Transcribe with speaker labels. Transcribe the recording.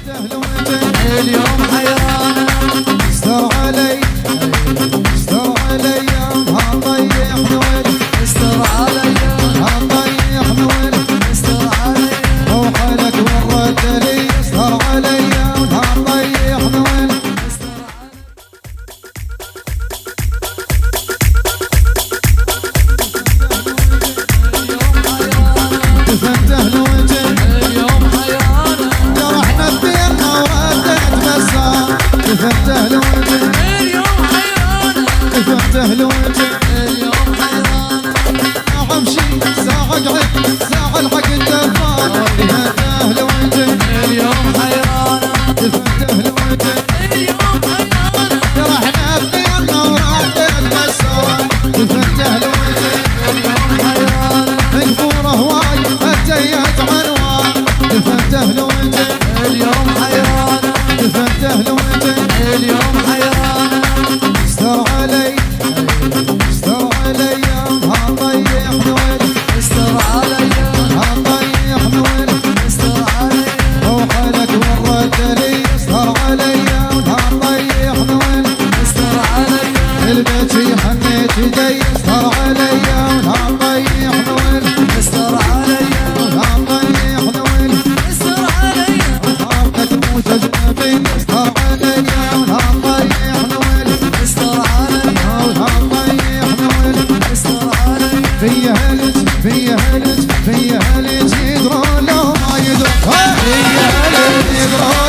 Speaker 1: اليوم حيرانة
Speaker 2: استر علي استر علي هطيح نور
Speaker 1: استر علي
Speaker 2: هطيح نور
Speaker 1: استر علي
Speaker 2: روحك ورد لي استر علي هطيح نور دفنته الوجه
Speaker 1: اليوم حيرانة
Speaker 2: جرحنا الديرنا وردت مسار دفنته الوجه
Speaker 1: اليوم حيرانة
Speaker 2: دفنته الوجه
Speaker 1: اليوم حيرانة
Speaker 2: امشي ساعة قعد ساعة الحق الدفار دفنته الوجه
Speaker 1: اليوم حيرانة
Speaker 2: دفنته الوجه
Speaker 1: اليوم حيرانة
Speaker 2: جرحنا الديرنا وردت مسار دفنته الوجه
Speaker 1: اليوم حيرانة
Speaker 2: مقبوره هواي اتيت عنوان دفنته الوجه
Speaker 1: اليوم حيرانة
Speaker 2: دفنته الوجه
Speaker 1: اليوم حيرانة
Speaker 2: استر علي استر علي هطيح نور
Speaker 1: استر علي
Speaker 2: هطيح نور
Speaker 1: استر علي
Speaker 2: روحك ورد لي استر علي هطيح نور
Speaker 1: استر علي
Speaker 2: البكي حنيت يدي استر علي هطيح نور
Speaker 1: استر علي
Speaker 2: هطيح نور
Speaker 1: استر علي
Speaker 2: حركة موت اجنبي استر علي هطيح نور
Speaker 1: استر علي
Speaker 2: هطيح نور
Speaker 1: استر علي
Speaker 2: في هلج في هلج في هلج يدرون لو ما يدرون في هلج يدرون